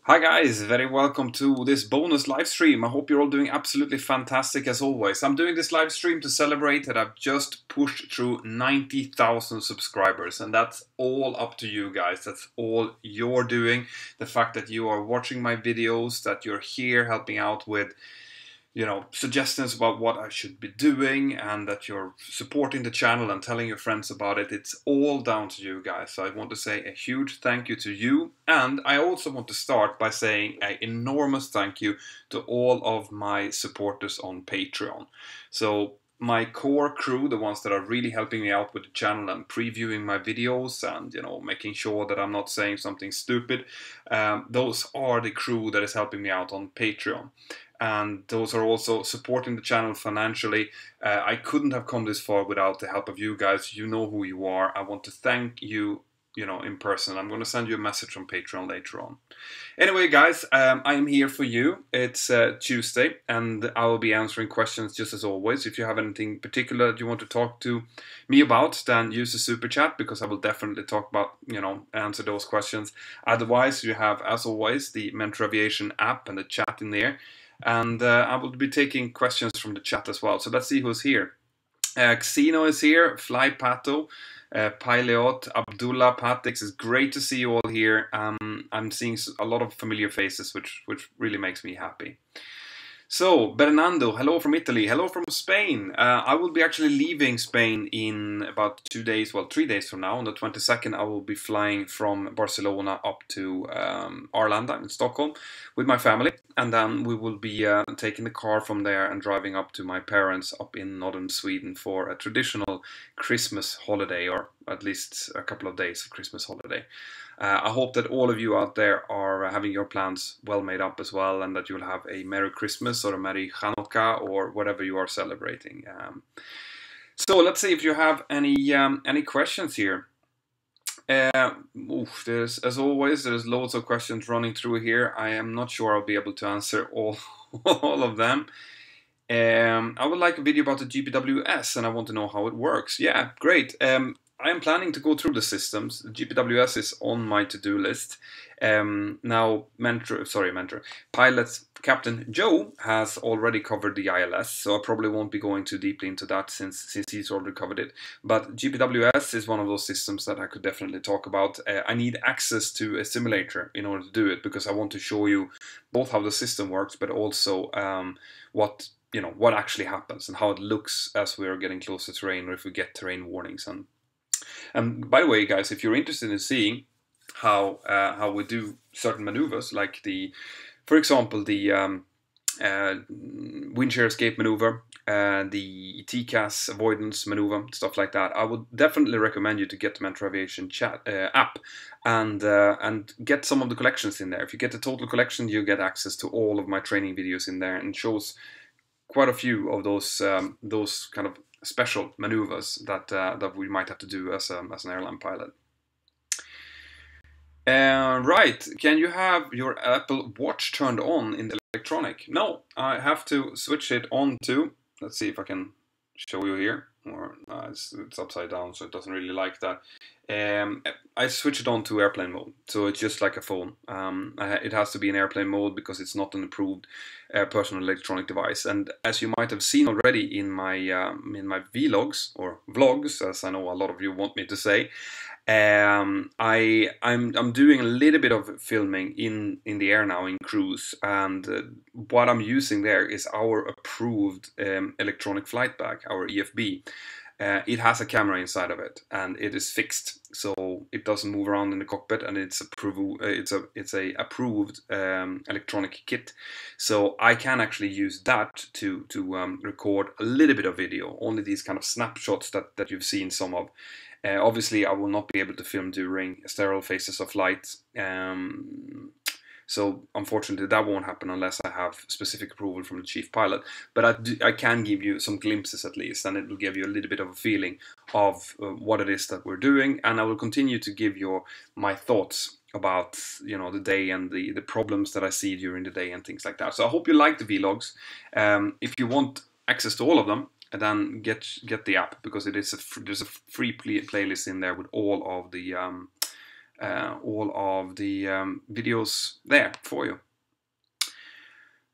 Hi guys, very welcome to this bonus live stream. I hope you're all doing absolutely fantastic as always. I'm doing this live stream to celebrate that I've just pushed through 90,000 subscribers, and that's all up to you guys. That's all you're doing. The fact that you are watching my videos, that you're here helping out with suggestions about what I should be doing, and that you're supporting the channel and telling your friends about it. It's all down to you guys. So I want to say a huge thank you to you. And I also want to start by saying an enormous thank you to all of my supporters on Patreon. So my core crew, the ones that are really helping me out with the channel and previewing my videos and making sure that I'm not saying something stupid, those are the crew that is helping me out on Patreon. And those are also supporting the channel financially. I couldn't have come this far without the help of you guys. You know who you are. I want to thank you, in person. I'm going to send you a message on Patreon later on. Anyway, guys, I am here for you. It's Tuesday, and I will be answering questions just as always. If you have anything particular that you want to talk to me about, then use the super chat, because I will definitely talk about, answer those questions. Otherwise, you have, as always, the Mentour Aviation app and the chat in there. And I will be taking questions from the chat as well. So let's see who's here. Xeno is here, Fly Pato, Pilot, Abdullah, Patix. It's great to see you all here. I'm seeing a lot of familiar faces, which really makes me happy. So, Bernardo, hello from Italy, hello from Spain. I will be actually leaving Spain in about 2 days, well, 3 days from now. On the 22nd, I will be flying from Barcelona up to Arlanda in Stockholm with my family. And then we will be taking the car from there and driving up to my parents up in northern Sweden for a traditional Christmas holiday, or at least a couple of days of Christmas holiday. I hope that all of you out there are having your plans well made up as well, and that you'll have a Merry Christmas or a Merry Hanukkah or whatever you are celebrating. So let's see if you have any questions here. There's, as always, there's loads of questions running through here. I am not sure I'll be able to answer all of them. I would like a video about the GPWS, and I want to know how it works. Yeah, great. I am planning to go through the systems. The GPWS is on my to-do list. Now, Mentor Pilot Captain Joe has already covered the ILS, so I probably won't be going too deeply into that since he's already covered it. But GPWS is one of those systems that I could definitely talk about. I need access to a simulator in order to do it, because I want to show you both how the system works, but also what actually happens and how it looks as we're getting close to terrain, or if we get terrain warnings. And by the way, guys, if you're interested in seeing how we do certain maneuvers, like for example, the wind shear escape maneuver, the TCAS avoidance maneuver, stuff like that, I would definitely recommend you to get the Mentour Aviation chat app and get some of the collections in there. If you get the total collection, you get access to all of my training videos in there, and shows quite a few of those kind of special maneuvers that we might have to do as an airline pilot. Right, can you have your Apple Watch turned on in the electronic? No, I have to switch it on to, let's see if I can show you here, or it's upside down, so it doesn't really like that. I switch it on to airplane mode, so it's just like a phone. It has to be in airplane mode because it's not an approved personal electronic device. And as you might have seen already in my vlogs, or vlogs, as I know a lot of you want me to say, I'm doing a little bit of filming in the air now in cruise, and what I'm using there is our approved electronic flight bag, our EFB. It has a camera inside of it, and it is fixed, so it doesn't move around in the cockpit, and it's a approved electronic kit. So I can actually use that to record a little bit of video, only these kind of snapshots that you've seen some of. Obviously, I will not be able to film during sterile phases of flight. So unfortunately, that won't happen unless I have specific approval from the chief pilot. But I can give you some glimpses at least, and it will give you a little bit of a feeling of what it is that we're doing. And I will continue to give you my thoughts about the day and the problems that I see during the day and things like that. So I hope you like the vlogs. If you want access to all of them, then get the app, because there's a free playlist in there with all of the all of the videos there for you.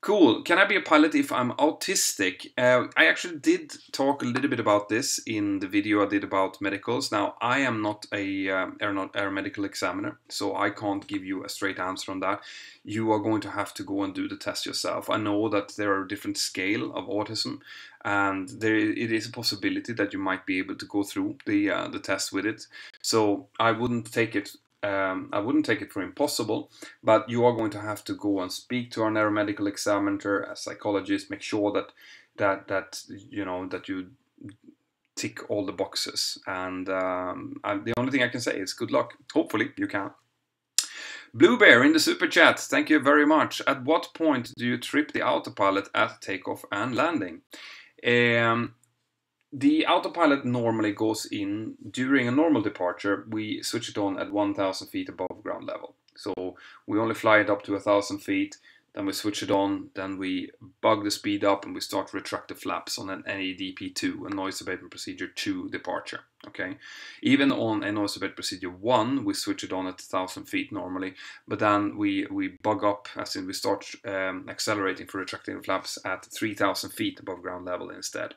Cool. Can I be a pilot if I'm autistic? I actually did talk a little bit about this in the video I did about medicals. Now, I am not a aeronautical examiner, so I can't give you a straight answer on that. You are going to have to go and do the test yourself. I know that there are different scale of autism, and it is a possibility that you might be able to go through the test with it. So I wouldn't take it. I wouldn't take it for impossible, but you are going to have to go and speak to an aeromedical examiner, a psychologist, make sure that you tick all the boxes. And the only thing I can say is good luck. Hopefully you can. Blue Bear in the super chat, thank you very much. At what point do you trip the autopilot at takeoff and landing? The autopilot normally goes in during a normal departure. We switch it on at 1,000 feet above ground level. So we only fly it up to 1,000 feet, then we switch it on, then we bug the speed up and we start retract the flaps on an NADP2, a noise abatement procedure 2 departure. Okay, even on a noise abatement procedure 1, we switch it on at 1,000 feet normally, but then we bug up, as in we start accelerating for retracting the flaps at 3,000 feet above ground level instead.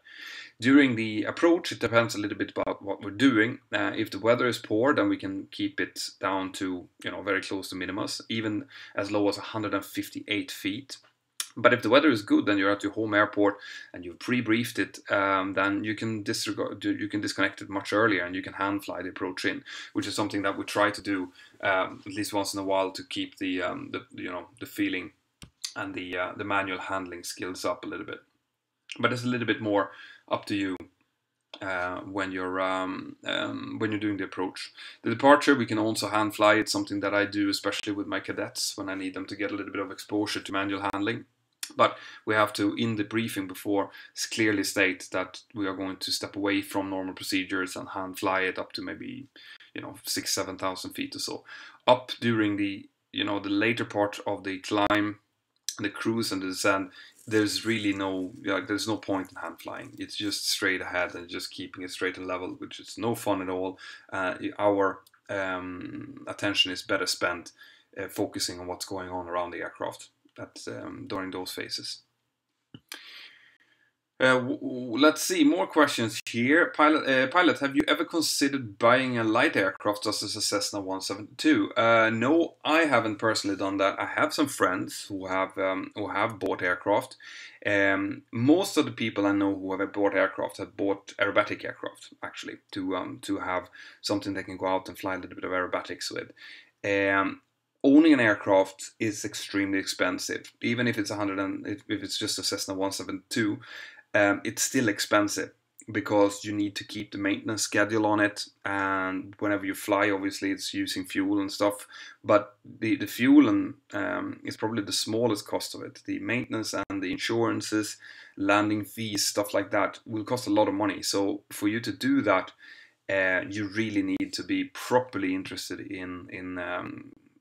During the approach, it depends a little bit about what we're doing. If the weather is poor, then we can keep it down to, very close to minimus, even as low as 158 feet. But if the weather is good, then you're at your home airport and you've pre-briefed it, then you can disconnect it much earlier and you can hand fly the approach in, which is something that we try to do at least once in a while to keep the feeling and the manual handling skills up a little bit. But it's a little bit more up to you when you're doing the approach. The departure, we can also hand fly. It's something that I do, especially with my cadets when I need them to get a little bit of exposure to manual handling. But we have to, in the briefing before, clearly state that we are going to step away from normal procedures and hand fly it up to maybe 6,000-7,000 feet or so. Up during the the later part of the climb, the cruise and the descent, there's really there's no point in hand flying. It's just straight ahead and just keeping it straight and level, which is no fun at all. Our attention is better spent focusing on what's going on around the aircraft during those phases. Let's see, more questions here. Pilot, have you ever considered buying a light aircraft such as a Cessna 172? No, I haven't personally done that. I have some friends who have bought aircraft. Most of the people I know who have bought aircraft have bought aerobatic aircraft, actually, to have something they can go out and fly a little bit of aerobatics with. Owning an aircraft is extremely expensive, even if it's if it's just a Cessna 172. It's still expensive because you need to keep the maintenance schedule on it, and whenever you fly, obviously it's using fuel and stuff, but the fuel is probably the smallest cost of it. The maintenance and the insurances, landing fees, stuff like that will cost a lot of money. So for you to do that, you really need to be properly interested in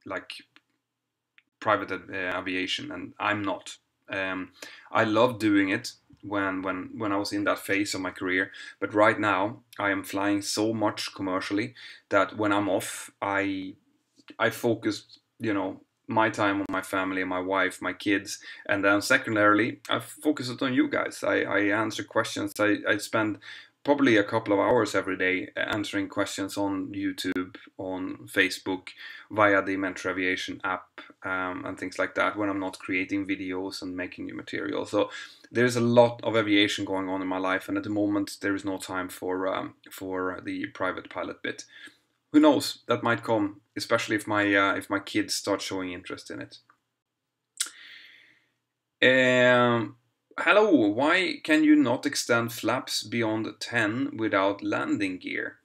like private aviation, and I'm not. I love doing it when I was in that phase of my career, but right now I am flying so much commercially that when I'm off, I focus my time on my family, my wife, my kids, and then secondarily I focus it on you guys. I answer questions. I spend probably a couple of hours every day answering questions on YouTube, on Facebook, via the Mentour Aviation app, and things like that when I'm not creating videos and making new material. So there's a lot of aviation going on in my life, and at the moment there is no time for the private pilot bit. Who knows? That might come, especially if my kids start showing interest in it. Hello, why can you not extend flaps beyond 10 without landing gear?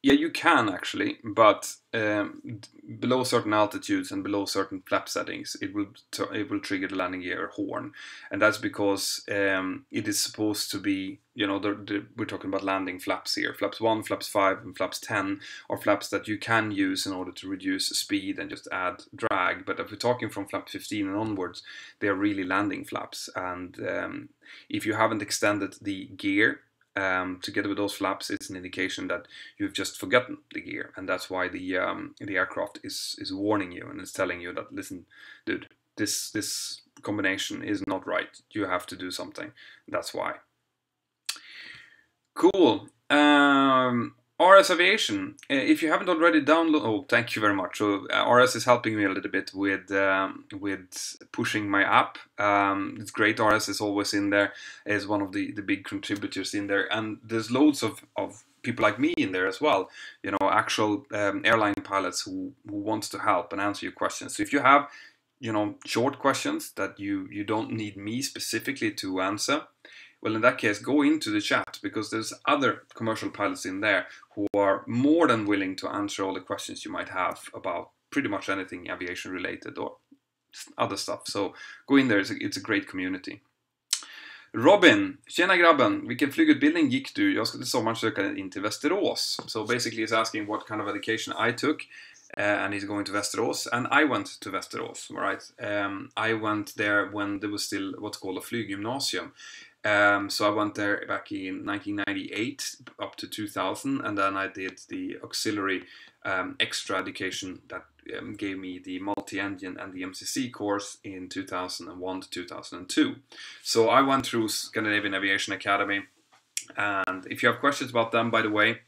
Yeah, you can actually, but below certain altitudes and below certain flap settings, it will trigger the landing gear horn, and that's because it is supposed to be, we're talking about landing flaps here. Flaps 1, flaps 5, and flaps 10 are flaps that you can use in order to reduce speed and just add drag. But if we're talking from flap 15 and onwards, they are really landing flaps, and if you haven't extended the gear together with those flaps, it's an indication that you've just forgotten the gear, and that's why the aircraft is warning you and it's telling you that, listen, dude, this combination is not right. You have to do something. That's why. Cool. RS Aviation. If you haven't already downloaded, oh, thank you very much. So RS is helping me a little bit with pushing my app. It's great. RS is always in there, is one of the big contributors in there, and there's loads of people like me in there as well. You know, actual airline pilots who wants to help and answer your questions. So if you have, you know, short questions that you don't need me specifically to answer, well, in that case, go into the chat, because there's other commercial pilots in there who are more than willing to answer all the questions you might have about pretty much anything aviation related or other stuff. So go in there, it's a great community. Robin, tjena grabben, vilken flygutbildning gick du? Jag ska till sommaren söka in till Västerås. So basically he's asking what kind of education I took. And he's going to Västerås, and I went to Västerås, right? I went there when there was still what's called a flyggymnasium. So I went there back in 1998 up to 2000, and then I did the auxiliary extra education that gave me the multi-engine and the MCC course in 2001 to 2002. So I went through Scandinavian Aviation Academy, and if you have questions about them, by the way,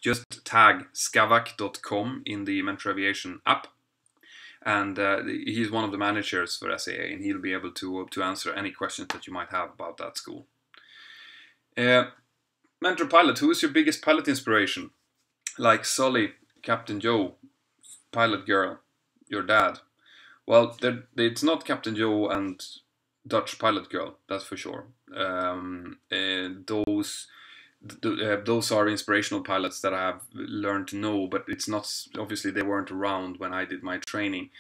just tag skavak.com in the Mentour Aviation app, and he's one of the managers for SAA, and he'll be able to answer any questions that you might have about that school. Mentour Pilot, who is your biggest pilot inspiration? Like Sully, Captain Joe, Pilot Girl, your dad. Well, it's not Captain Joe and Dutch Pilot Girl, that's for sure. Those are inspirational pilots that I have learned to know, but it's not, obviously they weren't around when I did my training.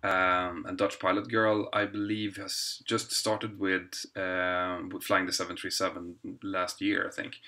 And Dutch Pilot Girl, I believe, has just started with flying the 737 last year, I think.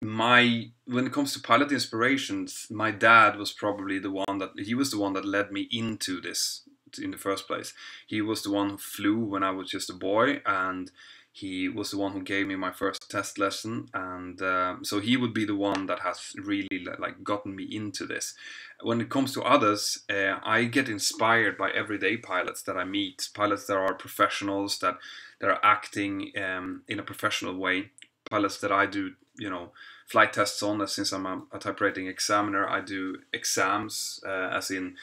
When it comes to pilot inspirations, my dad was probably the one that led me into this in the first place. He was the one who flew when I was just a boy, and he was the one who gave me my first test lesson, and so he would be the one that has really like gotten me into this. When it comes to others, I get inspired by everyday pilots that I meet, pilots that are professionals, that are acting in a professional way, pilots that I do, you know, flight tests on. Since I'm a type rating examiner, I do exams, as in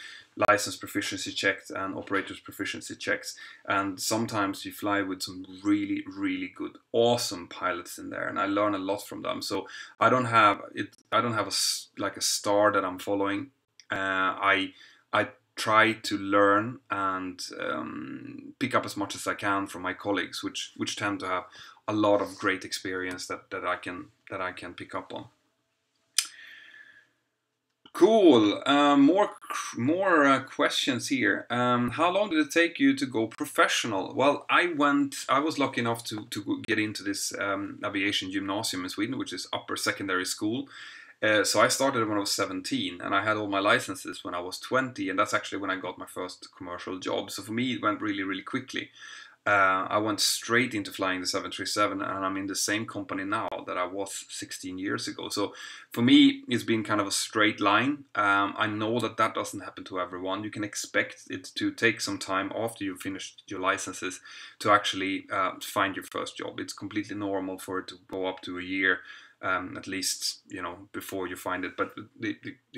license proficiency checks and operators proficiency checks, and sometimes you fly with some really, really good, awesome pilots in there, and I learn a lot from them. So I don't have a star that I'm following. I try to learn and pick up as much as I can from my colleagues, which tend to have a lot of great experience that I can pick up on. Cool. More questions here. How long did it take you to go professional? Well, I was lucky enough to get into this aviation gymnasium in Sweden, which is upper secondary school. So I started when I was 17, and I had all my licenses when I was 20, and that's actually when I got my first commercial job. So for me, it went really, really quickly. I went straight into flying the 737, and I'm in the same company now that I was 16 years ago. So for me, it's been kind of a straight line. I know that doesn't happen to everyone. You can expect it to take some time after you've finished your licenses to actually find your first job. It's completely normal for it to go up to a year, at least, you know, before you find it. But the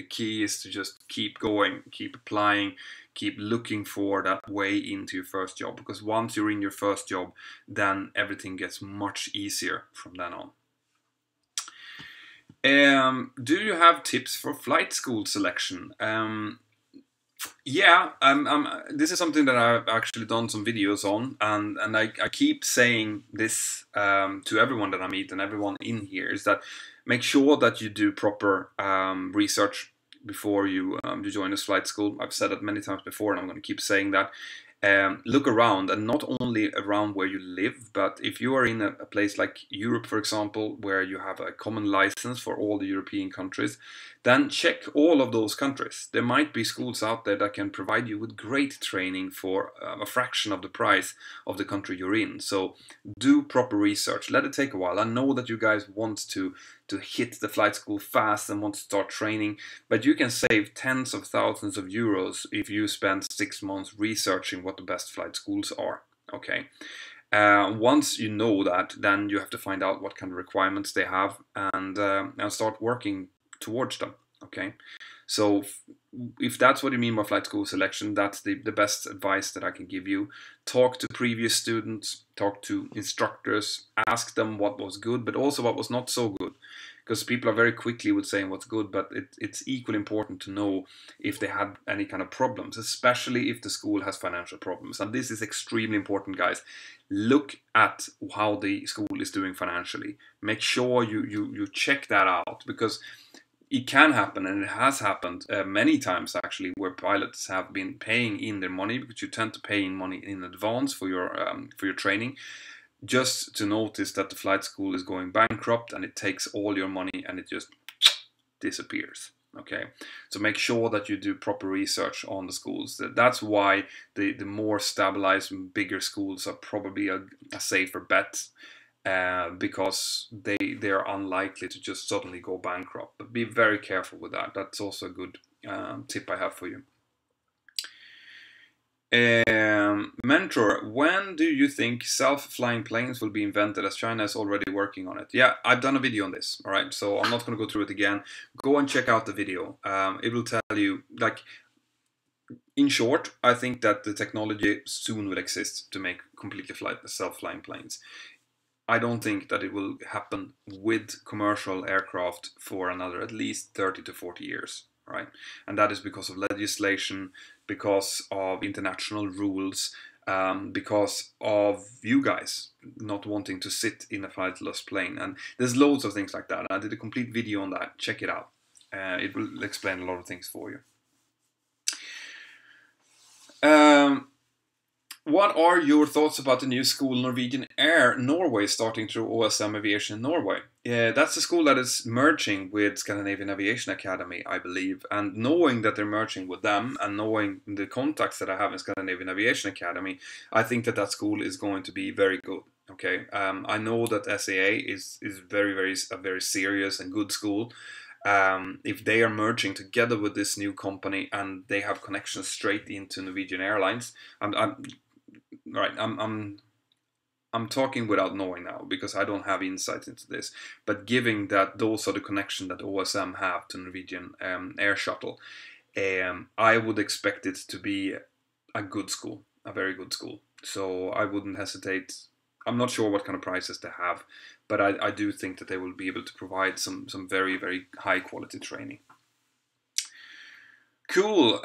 key is to just keep going, keep applying, keep looking for that way into your first job, because once you're in your first job, then everything gets much easier from then on. Do you have tips for flight school selection? Yeah, this is something that I've actually done some videos on, and I keep saying this to everyone that I meet and everyone in here, is that make sure that you do proper research before you join this flight school. I've said that many times before, and I'm going to keep saying that. look around, and not only around where you live, but if you are in a place like Europe, for example, where you have a common license for all the European countries, then check all of those countries. There might be schools out there that can provide you with great training for a fraction of the price of the country you're in. So do proper research. Let it take a while. I know that you guys want to hit the flight school fast and want to start training, but you can save tens of thousands of euros if you spend 6 months researching what the best flight schools are. Okay. Once you know that, then you have to find out what kind of requirements they have and start working towards them. Okay. So if that's what you mean by flight school selection, that's the best advice that I can give you. Talk to previous students, talk to instructors, ask them what was good, but also what was not so good. Because people are very quickly with saying what's good, but it's equally important to know if they had any kind of problems, especially if the school has financial problems. And this is extremely important, guys. Look at how the school is doing financially. Make sure you check that out, because it can happen, and it has happened many times actually, where pilots have been paying in their money, because you tend to pay in money in advance for your training, just to notice that the flight school is going bankrupt, and it takes all your money and it just disappears. Okay, so make sure that you do proper research on the schools. That's why the more stabilized and bigger schools are probably a safer bet. Because they're unlikely to just suddenly go bankrupt. But be very careful with that. That's also a good tip I have for you. Mentor, when do you think self-flying planes will be invented, as China is already working on it? Yeah, I've done a video on this, all right? So I'm not going to go through it again. Go and check out the video. It will tell you, like, in short, I think that the technology soon will exist to make completely self-flying planes. I don't think that it will happen with commercial aircraft for another at least 30 to 40 years, right? And that is because of legislation, because of international rules, because of you guys not wanting to sit in a flightless plane. And there's loads of things like that. I did a complete video on that. Check it out. It will explain a lot of things for you. What are your thoughts about the new school Norwegian Air Norway starting through OSM Aviation Norway? That's a school that is merging with Scandinavian Aviation Academy, I believe. And knowing that they're merging with them, and knowing the contacts that I have in Scandinavian Aviation Academy, I think that school is going to be very good. Okay, I know that SAA is a very serious and good school. If they are merging together with this new company and they have connections straight into Norwegian Airlines, I'm talking without knowing now, because I don't have insight into this. But given that those are the connection that OSM have to Norwegian Air Shuttle, I would expect it to be a good school, a very good school. So I wouldn't hesitate. I'm not sure what kind of prices they have, but I do think that they will be able to provide some very, very high quality training. Cool.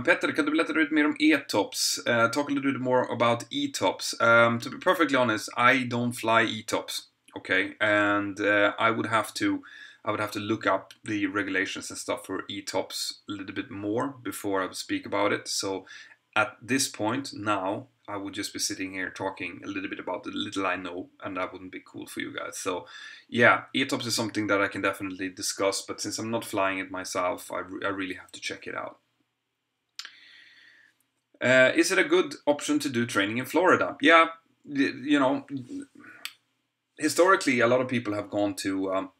Petter, kan du berätta lite mer om E-tops? Talk a little bit more about E-tops. To be perfectly honest, I don't fly E-tops. Okay, and I would have to look up the regulations and stuff for E-tops a little bit more before I would speak about it. So at this point now, I would just be sitting here talking a little bit about the little I know, and that wouldn't be cool for you guys. So yeah, E-tops is something that I can definitely discuss, but since I'm not flying it myself, I really have to check it out. Is it a good option to do training in Florida? Yeah, you know, historically a lot of people have gone to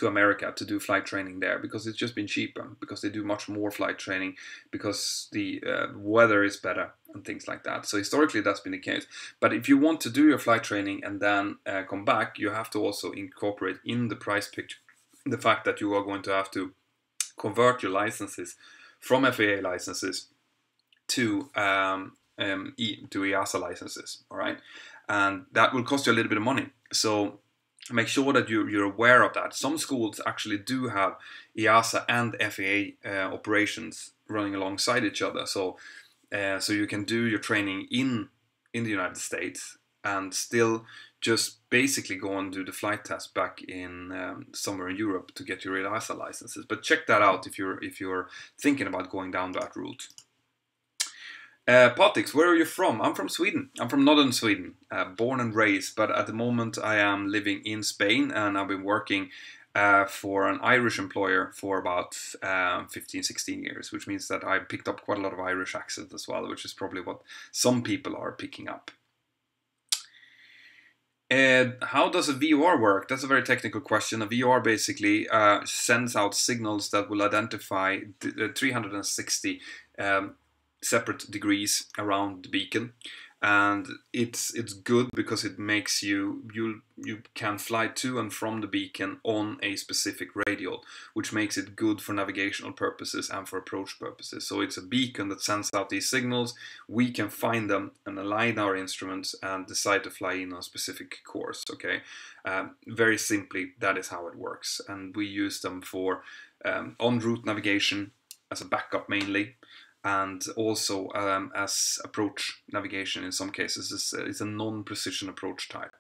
America to do flight training there, because it's just been cheaper, because they do much more flight training, because the weather is better and things like that. So historically that's been the case. But if you want to do your flight training and then come back, you have to also incorporate in the price picture the fact that you are going to have to convert your licenses from FAA licenses to EASA licenses, all right? And that will cost you a little bit of money. So make sure that you're aware of that. Some schools actually do have EASA and FAA operations running alongside each other. So you can do your training in the United States and still just basically go and do the flight test back in somewhere in Europe to get your EASA licenses. But check that out if you're thinking about going down that route. Patix, where are you from? I'm from Sweden. I'm from northern Sweden, born and raised, but at the moment I am living in Spain, and I've been working for an Irish employer for about 15, 16 years, which means that I picked up quite a lot of Irish accent as well, which is probably what some people are picking up. How does a VOR work? That's a very technical question. A VOR basically sends out signals that will identify 360 separate degrees around the beacon, and it's good because it makes you can fly to and from the beacon on a specific radial, which makes it good for navigational purposes and for approach purposes. So it's a beacon that sends out these signals. We can find them and align our instruments and decide to fly in on a specific course. Okay, very simply, that is how it works, and we use them for en route navigation as a backup mainly, and also as approach navigation in some cases. It's a non-precision approach type.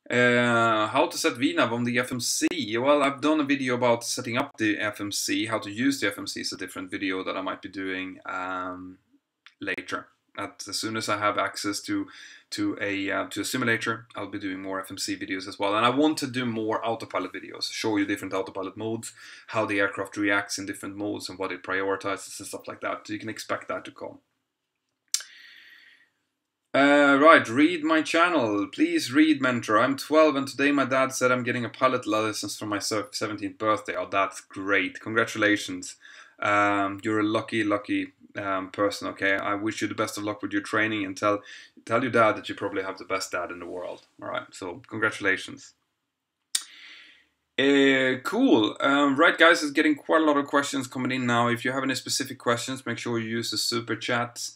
How to set VNav on the FMC? Well, I've done a video about setting up the FMC. How to use the FMC is a different video that I might be doing later. As soon as I have access to a simulator, I'll be doing more FMC videos as well. And I want to do more autopilot videos, show you different autopilot modes, how the aircraft reacts in different modes and what it prioritizes and stuff like that. So you can expect that to come. Right, read my channel. Please read, Mentor. I'm 12 and today my dad said I'm getting a pilot license for my 17th birthday. Oh, that's great. Congratulations. You're a lucky person, okay? I wish you the best of luck with your training, and tell your dad that you probably have the best dad in the world. All right, so congratulations. Cool. Right, guys, it's getting quite a lot of questions coming in now. If you have any specific questions, make sure you use the super chat.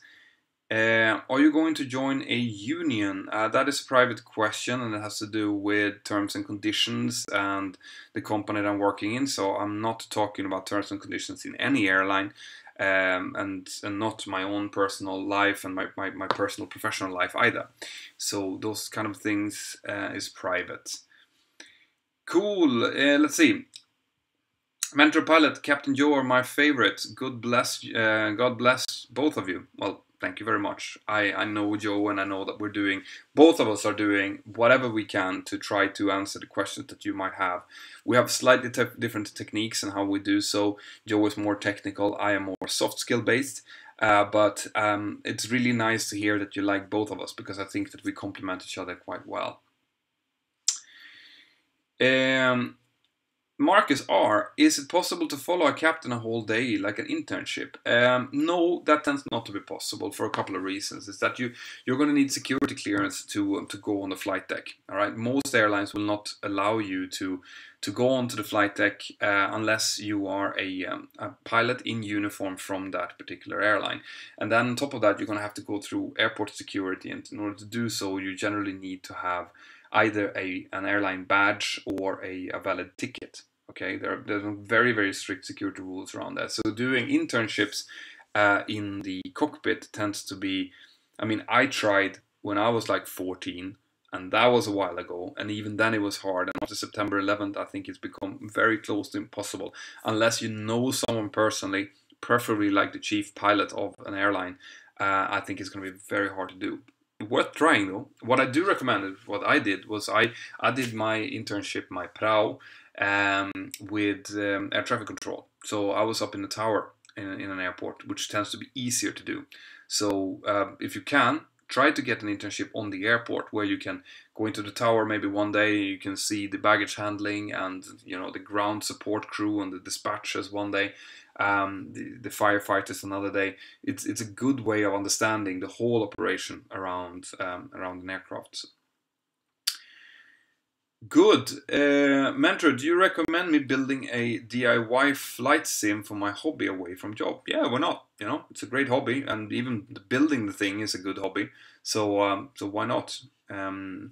Are you going to join a union? That is a private question, and it has to do with terms and conditions and the company that I'm working in. So I'm not talking about terms and conditions in any airline, and not my own personal life and my personal professional life either. So those kind of things is private. Cool. Let's see. Mentour Pilot, Captain Joe are my favorite. God bless both of you. Well, thank you very much. I know Joe, and I know that both of us are doing whatever we can to try to answer the questions that you might have. We have slightly different techniques in how we do so. Joe is more technical, I am more soft skill based, but it's really nice to hear that you like both of us, because I think that we complement each other quite well. Marcus R, is it possible to follow a captain a whole day, like an internship? No, that tends not to be possible for a couple of reasons. Is that you're going to need security clearance to go on the flight deck. All right, most airlines will not allow you to go onto the flight deck unless you are a pilot in uniform from that particular airline. And then on top of that, you're going to have to go through airport security, and in order to do so, you generally need to have either an airline badge or a valid ticket. Okay, there's very, very strict security rules around that. So doing internships in the cockpit tends to be, I mean, I tried when I was like 14, and that was a while ago, and even then it was hard. And after September 11th, I think it's become very close to impossible, unless you know someone personally, preferably like the chief pilot of an airline. I think it's going to be very hard to do. Worth trying though. What I do recommend, what I did was I did my internship, my PRAO, with air traffic control. So I was up in the tower in an airport, which tends to be easier to do. So if you can, try to get an internship on the airport, where you can go into the tower maybe one day, you can see the baggage handling and the ground support crew and the dispatchers one day, the firefighters another day. It's a good way of understanding the whole operation around an aircraft. Good. Mentor, do you recommend me building a DIY flight sim for my hobby away from job? Yeah, why not? It's a great hobby, and even building the thing is a good hobby. So why not? You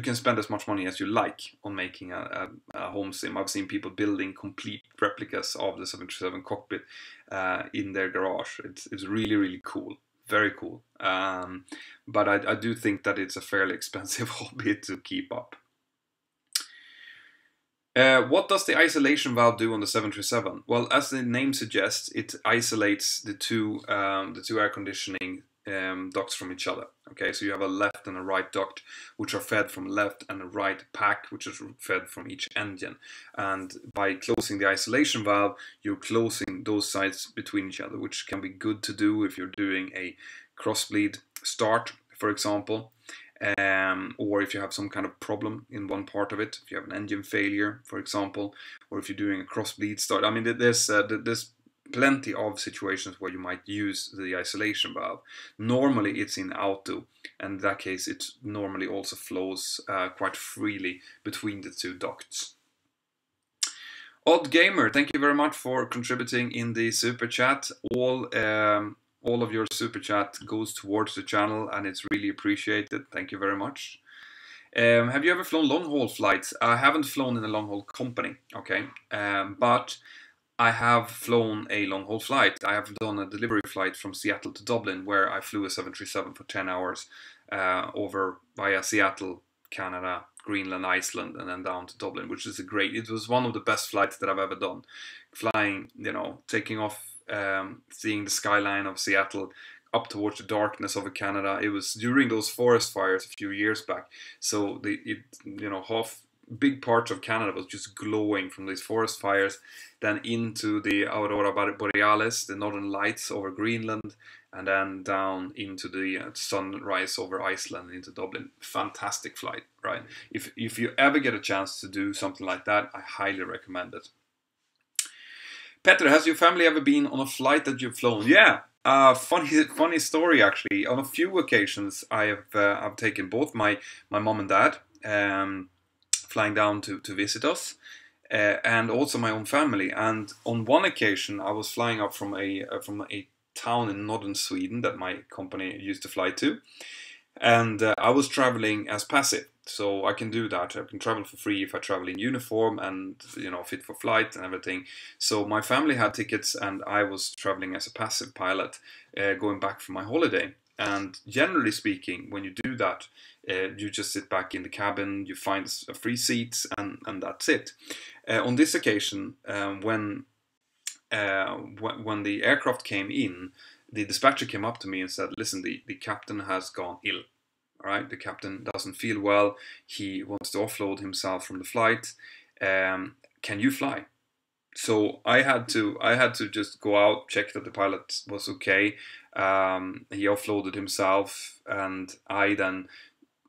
can spend as much money as you like on making a home sim. I've seen people building complete replicas of the 737 cockpit in their garage. It's really, really cool. Very cool. But I do think that it's a fairly expensive hobby to keep up. What does the isolation valve do on the 737? Well, as the name suggests, it isolates the two air conditioning ducts from each other. Okay, so you have a left and a right duct, which are fed from left, and a right pack, which is fed from each engine. And by closing the isolation valve, you're closing those sides between each other, which can be good to do if you're doing a crossbleed start, for example. Or if you have some kind of problem in one part of it, if you have an engine failure, for example, or if you're doing a cross-bleed start. I mean, there's plenty of situations where you might use the isolation valve. Normally it's in auto, and in that case it normally also flows quite freely between the two ducts. Odd Gamer, thank you very much for contributing in the super chat. All of your super chat goes towards the channel, and it's really appreciated. Thank you very much. Have you ever flown long-haul flights? I haven't flown in a long-haul company, okay, but I have flown a long-haul flight. I have done a delivery flight from Seattle to Dublin, where I flew a 737 for 10 hours over via Seattle, Canada, Greenland, Iceland, and then down to Dublin, which is it was one of the best flights that I've ever done. Flying, taking off, seeing the skyline of Seattle up towards the darkness over Canada. It was during those forest fires a few years back, so big parts of Canada was just glowing from these forest fires, then into the Aurora Borealis, the northern lights over Greenland, and then down into the sunrise over Iceland into Dublin. Fantastic flight, right? If you ever get a chance to do something like that, I highly recommend it. Petter, has your family ever been on a flight that you've flown? Yeah, funny story actually. On a few occasions, I've taken both my mom and dad flying down to visit us, and also my own family. And on one occasion, I was flying up from a town in northern Sweden that my company used to fly to, and I was traveling as passive. So I can do that. I can travel for free if I travel in uniform and fit for flight and everything. So my family had tickets, and I was traveling as a passive pilot, going back from my holiday. And generally speaking, when you do that, you just sit back in the cabin, you find a free seat, and that's it. On this occasion, when the aircraft came in, the dispatcher came up to me and said, "Listen, the captain has gone ill. All right, the captain doesn't feel well. He wants to offload himself from the flight. Can you fly?" So I had to just go out, check that the pilot was okay. He offloaded himself, and I then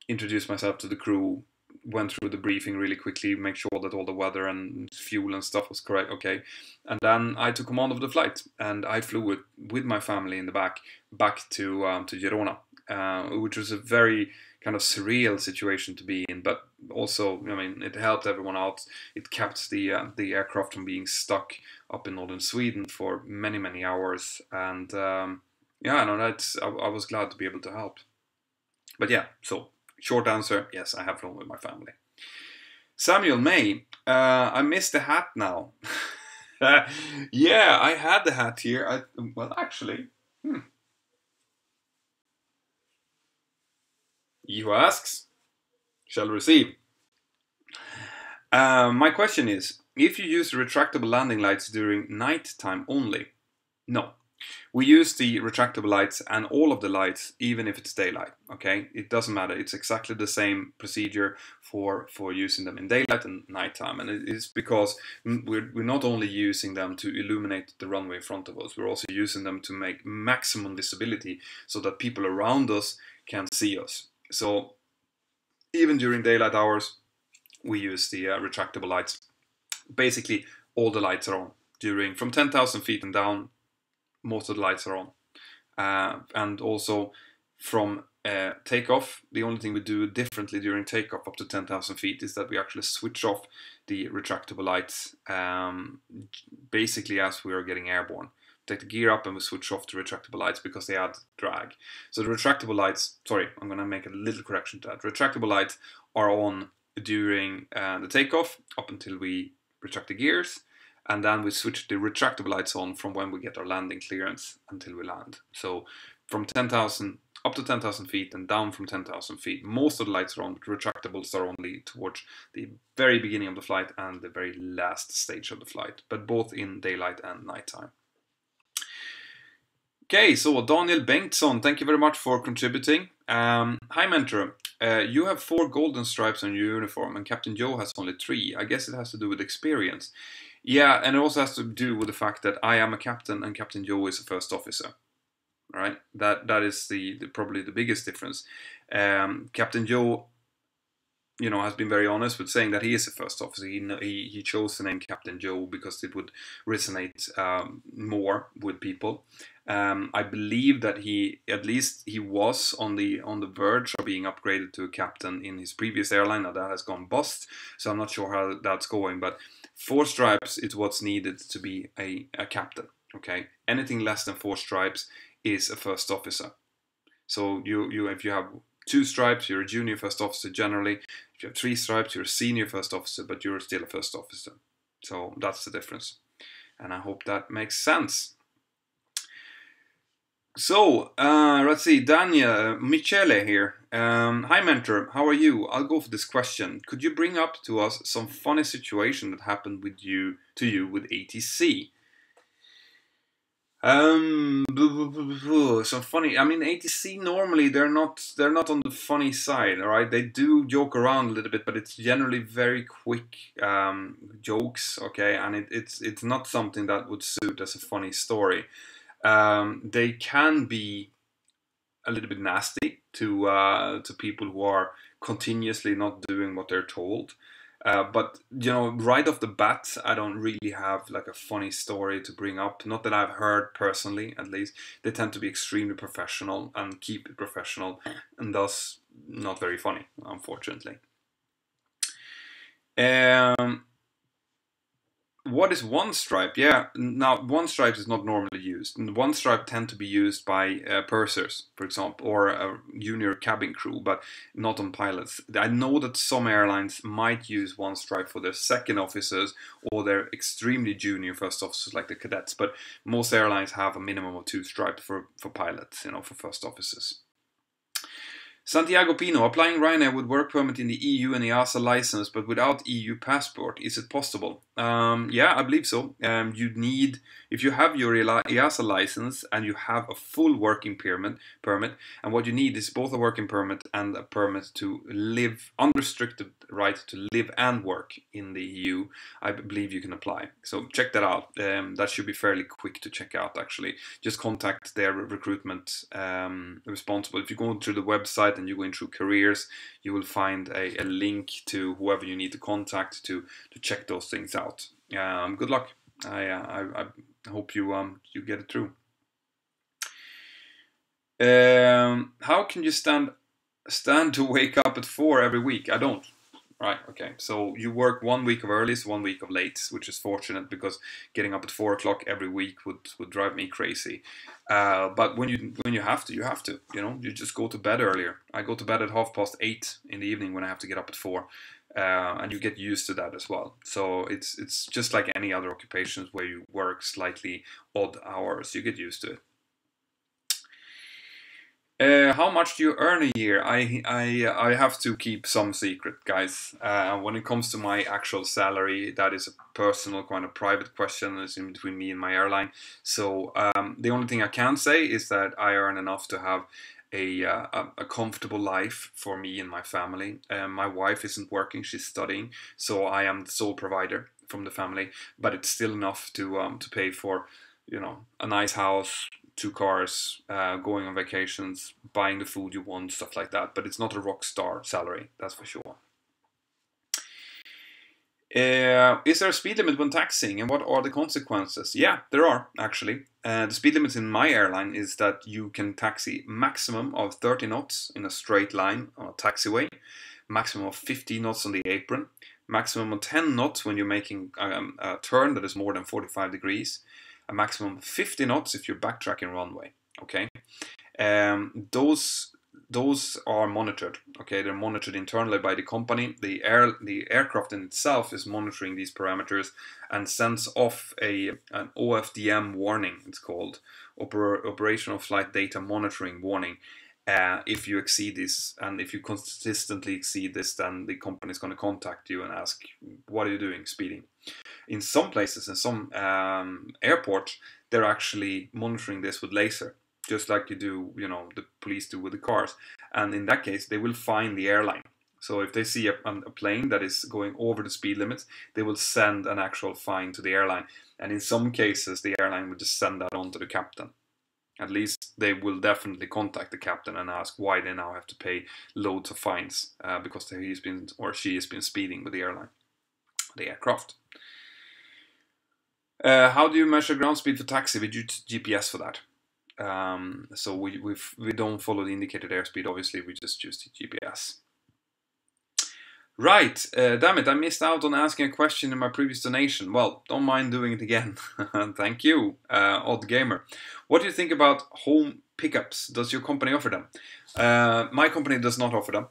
introduced myself to the crew, went through the briefing really quickly, make sure that all the weather and fuel and stuff was correct, okay. And then I took command of the flight, and I flew with my family in the back to Girona, which was a very kind of surreal situation to be in, but also, I mean, it helped everyone out. It kept the aircraft from being stuck up in northern Sweden for many hours, and yeah, no, I was glad to be able to help. But yeah, so short answer, yes, I have flown with my family. Samuel May, I missed the hat now. Yeah, I had the hat here. Well, actually, he who asks shall receive. My question is, if you use the retractable landing lights during night time only? No. We use the retractable lights and all of the lights, even if it's daylight, okay? It doesn't matter. It's exactly the same procedure for using them in daylight and nighttime. And it is because we're not only using them to illuminate the runway in front of us, we're also using them to make maximum visibility so that people around us can see us. So even during daylight hours, we use the retractable lights. Basically, all the lights are on. From 10,000 feet and down, most of the lights are on. And also from takeoff, the only thing we do differently during takeoff up to 10,000 feet is that we actually switch off the retractable lights basically as we are getting airborne. Take the gear up and we switch off the retractable lights because they add drag. So the retractable lights, sorry, I'm going to make a little correction to that. Retractable lights are on during the takeoff up until we retract the gears, and then we switch the retractable lights on from when we get our landing clearance until we land. So from 10,000 up to 10,000 feet and down from 10,000 feet. Most of the lights are on, but retractables are only towards the very beginning of the flight and the very last stage of the flight, but both in daylight and nighttime. Okay, so Daniel Bengtsson, thank you very much for contributing. Hi Mentor, you have 4 golden stripes on your uniform and Captain Joe has only 3. I guess it has to do with experience. Yeah, and it also has to do with the fact that I am a captain and Captain Joe is a first officer. All right, that is probably the biggest difference. Captain Joe, you know, has been very honest with saying that he is a first officer. He chose the name Captain Joe because it would resonate more with people. I believe that he was on the verge of being upgraded to a captain in his previous airline. Now that has gone bust, so I'm not sure how that's going. But 4 stripes is what's needed to be a captain. Okay, anything less than 4 stripes is a first officer. So if you have 2 stripes, you're a junior first officer generally. If you have 3 stripes, you're a senior first officer, but you're still a first officer. So that's the difference. And I hope that makes sense. So, let's see, Dania Michele here. Hi Mentor, how are you? I'll go for this question. Could you bring up to us some funny situation that happened to you with ATC? Some funny. I mean, ATC normally they're not on the funny side, all right? They do joke around a little bit, but it's generally very quick jokes, okay? And it's not something that would suit as a funny story. They can be a little bit nasty to people who are continuously not doing what they're told. But you know, right off the bat, I don't really have like a funny story to bring up. Not that I've heard personally, at least. They tend to be extremely professional and keep it professional, and thus not very funny, unfortunately. What is one stripe? Yeah, now one stripe is not normally used. One stripe tend to be used by pursers, for example, or a junior cabin crew, but not on pilots. I know that some airlines might use one stripe for their second officers or their extremely junior first officers, like the cadets. But most airlines have a minimum of 2 stripes for pilots, you know, for first officers. Santiago Pino, applying Ryanair with work permit in the EU and EASA license, but without EU passport, is it possible? Yeah, I believe so. You need, if you have your EASA license and you have a full working permit, and what you need is both a working permit and a permit to live, unrestricted right to live and work in the EU, I believe you can apply. So check that out. That should be fairly quick to check out, actually. Just contact their recruitment responsible. If you go through the website and you're going through careers, you will find a link to whoever you need to contact to check those things out. Good luck. I hope you get it through. How can you stand to wake up at 4 every week? I don't. Right, okay. So you work 1 week of earlies, 1 week of lates, which is fortunate because getting up at 4 o'clock every week would drive me crazy. But when you have to, you have to. You know, you just go to bed earlier. I go to bed at 8:30 in the evening when I have to get up at 4. And you get used to that as well. So it's just like any other occupations where you work slightly odd hours. You get used to it. How much do you earn a year? I have to keep some secret, guys. When it comes to my actual salary, that is a personal kind of private question. It's in between me and my airline. So the only thing I can say is that I earn enough to have a comfortable life for me and my family. My wife isn't working; she's studying, so I am the sole provider from the family. But it's still enough to pay for, you know, a nice house, 2 cars, going on vacations, buying the food you want, stuff like that. But it's not a rock star salary, that's for sure. Is there a speed limit when taxiing, and what are the consequences? Yeah, there are, actually. The speed limit in my airline is that you can taxi maximum of 30 knots in a straight line on a taxiway, maximum of 50 knots on the apron, maximum of 10 knots when you're making a turn that is more than 45 degrees, a maximum of 50 knots if you're backtracking runway. Okay, those are monitored. Okay, they're monitored internally by the company. The aircraft in itself is monitoring these parameters and sends off an OFDM warning. It's called Operational Flight Data Monitoring Warning if you exceed this, and if you consistently exceed this, then the company is going to contact you and ask, what are you doing speeding? In some places, in some airports, they're actually monitoring this with laser, just like you do, the police do with the cars. And in that case, they will fine the airline. So if they see a plane that is going over the speed limits, they will send an actual fine to the airline. And in some cases, the airline will just send that on to the captain. At least they will definitely contact the captain and ask why they now have to pay loads of fines because he's been or she has been speeding with the airline, the aircraft. How do you measure ground speed for taxi? We use GPS for that. So we don't follow the indicated airspeed, obviously, we just use the GPS. Right, damn it, I missed out on asking a question in my previous donation. Well, don't mind doing it again. Thank you, Odd Gamer. What do you think about home pickups? Does your company offer them? My company does not offer them,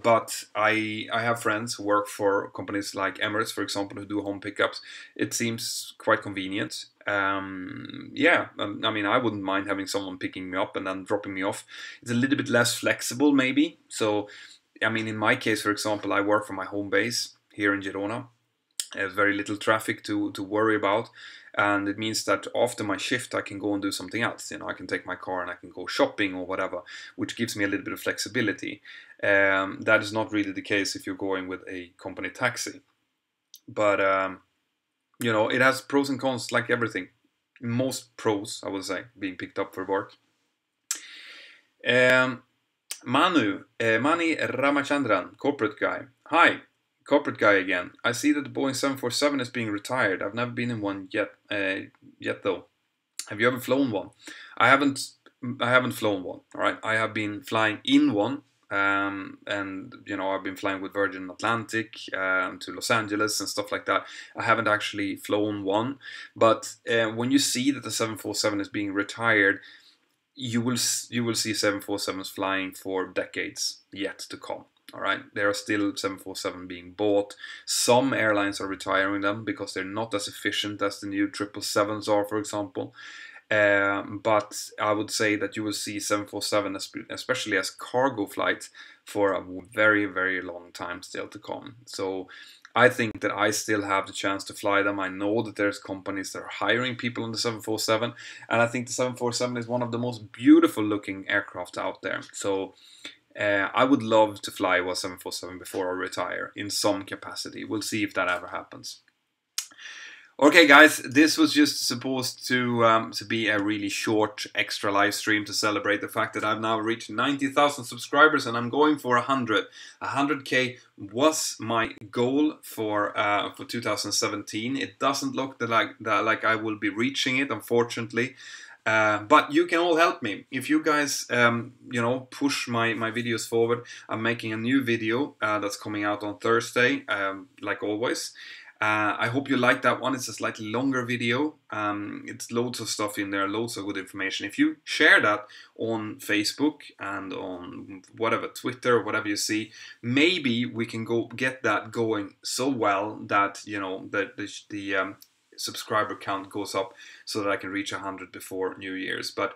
but I have friends who work for companies like Emirates, for example, who do home pickups. It seems quite convenient. Yeah, I mean, I wouldn't mind having someone picking me up and then dropping me off. It's a little bit less flexible, maybe. So, I mean, in my case, for example, I work from my home base here in Girona. There's very little traffic to worry about, and it means that after my shift I can go and do something else. I can take my car and I can go shopping or whatever, which gives me a little bit of flexibility. That is not really the case if you're going with a company taxi. But it has pros and cons like everything. Most pros, I would say, being picked up for work. Mani Ramachandran, corporate guy. Hi, corporate guy again. I see that the Boeing 747 is being retired. I've never been in one yet though. Have you ever flown one? I haven't flown one. All right, I have been flying in one, and I've been flying with Virgin Atlantic to Los Angeles and stuff like that. I haven't actually flown one, but when you see that the 747 is being retired, you will see 747s flying for decades yet to come. All right, there are still 747 being bought. Some airlines are retiring them because they're not as efficient as the new 777s are, for example. But I would say that you will see 747, especially as cargo flights, for a very, very long time still to come. So I think that I still have the chance to fly them. I know that there's companies that are hiring people on the 747, and I think the 747 is one of the most beautiful looking aircraft out there. So I would love to fly a 747 before I retire in some capacity. We'll see if that ever happens. Okay guys, this was just supposed to be a really short extra live stream to celebrate the fact that I've now reached 90,000 subscribers and I'm going for 100. 100k was my goal for 2017. It doesn't look like I will be reaching it, unfortunately. But you can all help me. If you guys, push my videos forward, I'm making a new video that's coming out on Thursday, like always. I hope you like that one. It's a slightly longer video. It's loads of stuff in there, loads of good information. If you share that on Facebook and on whatever, Twitter, whatever you see, maybe we can get that going so well that, the subscriber count goes up so that I can reach 100 before New Year's. But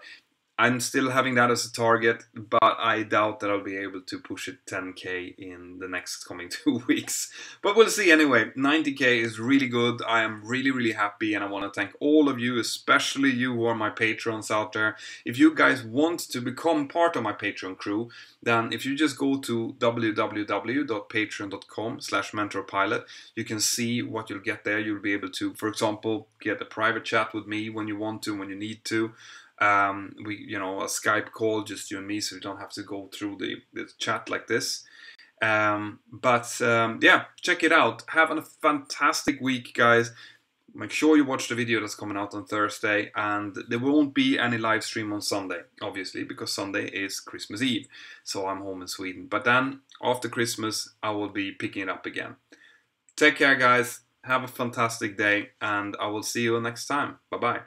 I'm still having that as a target, but I doubt that I'll be able to push it 10k in the next coming 2 weeks. But we'll see anyway. 90k is really good. I am really, really happy, and I want to thank all of you, especially you who are my patrons out there. If you guys want to become part of my Patreon crew, then if you just go to www.patreon.com/mentorpilot, you can see what you'll get there. You'll be able to, for example, get a private chat with me when you want to, when you need to. A Skype call, just you and me, so you don't have to go through the chat like this. Yeah, check it out. Have a fantastic week, guys. Make sure you watch the video that's coming out on Thursday, and there won't be any live stream on Sunday, obviously, because Sunday is Christmas Eve, so I'm home in Sweden. But then, after Christmas, I will be picking it up again. Take care, guys. Have a fantastic day, and I will see you next time. Bye-bye.